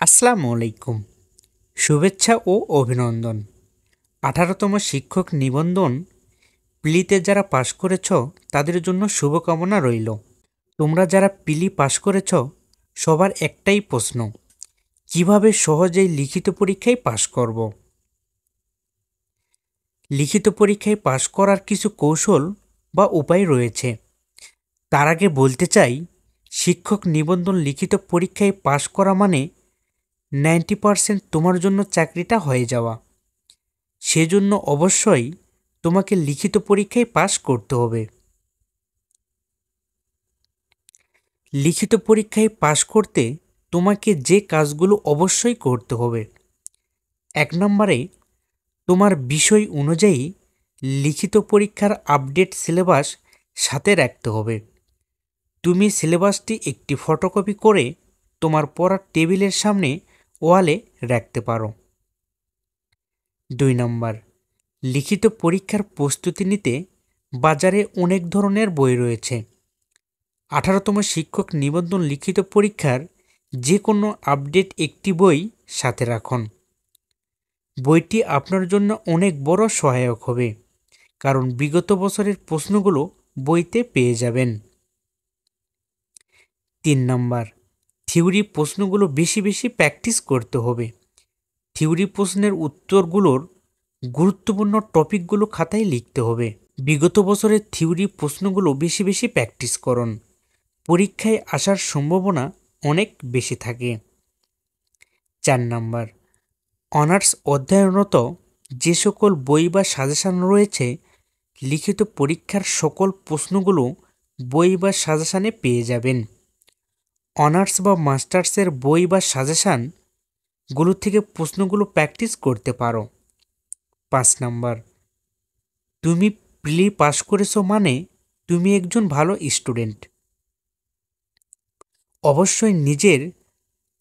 আসসালামু আলাইকুম। শুভেচ্ছা ও অভিনন্দন। 18তম শিক্ষক নিবন্ধন প্লিতে যারা পাশ করেছ তাদের জন্য শুভকামনা রইল। তোমরা যারা পিলি পাশ করেছ সবার একটাই প্রশ্ন, কিভাবে সহজেই লিখিত পরীক্ষায় পাশ করব। লিখিত পরীক্ষায় পাশ করার কিছু কৌশল বা উপায় রয়েছে। তার আগে বলতে চাই, শিক্ষক নিবন্ধন লিখিত পরীক্ষায় পাশ করা মানে 90% তোমার জন্য চাকরিটা হয়ে যাওয়া। সেজন্য অবশ্যই তোমাকে লিখিত পরীক্ষায় পাশ করতে হবে। লিখিত পরীক্ষায় পাশ করতে তোমাকে যে কাজগুলো অবশ্যই করতে হবে। 1 নম্বরে, তোমার বিষয় অনুযায়ী লিখিত পরীক্ষার আপডেট সিলেবাস সাথে রাখতে হবে। তুমি সিলেবাসটি একটি ফটোকপি করে তোমার পড়ার টেবিলের সামনে ওয়ালে রাখতে পারো। 2 নম্বর, লিখিত পরীক্ষার প্রস্তুতি নিতে বাজারে অনেক ধরনের বই রয়েছে। 18তম শিক্ষক নিবন্ধন লিখিত পরীক্ষার যে কোনো আপডেট একটি বই সাথে রাখুন। বইটি আপনার জন্য অনেক বড় সহায়ক হবে, কারণ বিগত বছরের প্রশ্নগুলো বইতে পেয়ে যাবেন। 3 নম্বর, থিওরি প্রশ্নগুলো বেশি বেশি প্র্যাকটিস করতে হবে। থিওরি প্রশ্নের উত্তরগুলোর গুরুত্বপূর্ণ টপিকগুলো খাতায় লিখতে হবে। বিগত বছরের থিওরি প্রশ্নগুলো বেশি বেশি প্র্যাকটিস করুন। পরীক্ষায় আসার সম্ভাবনা অনেক বেশি থাকে। 4 নম্বর, অনার্স অধ্যয়নরত যে সকল বই বা সাজেশান রয়েছে, লিখিত পরীক্ষার সকল প্রশ্নগুলো বই বা সাজেশানে পেয়ে যাবেন। অনার্স বা মাস্টার্সের বই বা সাজেশানগুলো থেকে প্রশ্নগুলো প্র্যাকটিস করতে পারো। 5 নম্বর, তুমি প্লি পাস করেছো মানে তুমি একজন ভালো স্টুডেন্ট। অবশ্যই নিজের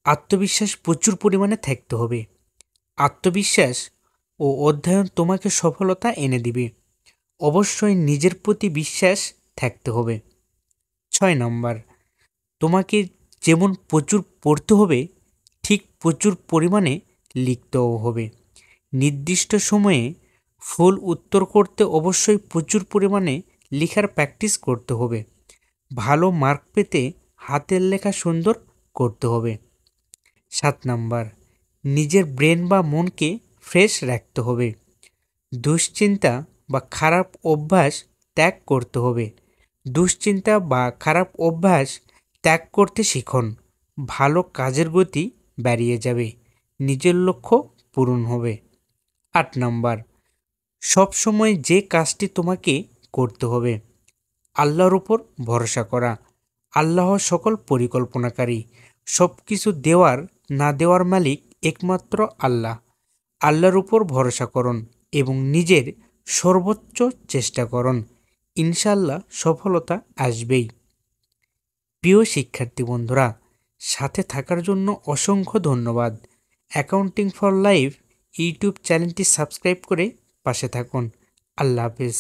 আত্মবিশ্বাস প্রচুর পরিমাণে থাকতে হবে। আত্মবিশ্বাস ও অধ্যয়ন তোমাকে সফলতা এনে দিবে। অবশ্যই নিজের প্রতি বিশ্বাস থাকতে হবে। 6 নম্বর, তোমাকে যেমন প্রচুর পড়তে হবে, ঠিক প্রচুর পরিমাণে লিখতেও হবে। নির্দিষ্ট সময়ে ফুল উত্তর করতে অবশ্যই প্রচুর পরিমাণে লেখার প্র্যাকটিস করতে হবে। ভালো মার্ক পেতে হাতের লেখা সুন্দর করতে হবে। 7 নাম্বার, নিজের ব্রেন বা মনকে ফ্রেশ রাখতে হবে। দুশ্চিন্তা বা খারাপ অভ্যাস ত্যাগ করতে হবে। দুশ্চিন্তা বা খারাপ অভ্যাস ত্যাগ করতে শিখুন। ভালো কাজের গতি বাড়িয়ে যাবে, নিজের লক্ষ্য পূরণ হবে। 8 নাম্বার, সবসময় যে কাজটি তোমাকে করতে হবে, আল্লাহর উপর ভরসা করা। আল্লাহ সকল পরিকল্পনাকারী। সব কিছু দেওয়ার না দেওয়ার মালিক একমাত্র আল্লাহ। আল্লাহর উপর ভরসা করুন এবং নিজের সর্বোচ্চ চেষ্টা করুন। ইনশাল্লাহ সফলতা আসবেই। প্রিয় শিক্ষার্থী বন্ধুরা, সাথে থাকার জন্য অসংখ্য ধন্যবাদ। অ্যাকাউন্টিং ফর লাইফ ইউটিউব চ্যানেলটি সাবস্ক্রাইব করে পাশে থাকুন। আল্লাহ হাফেজ।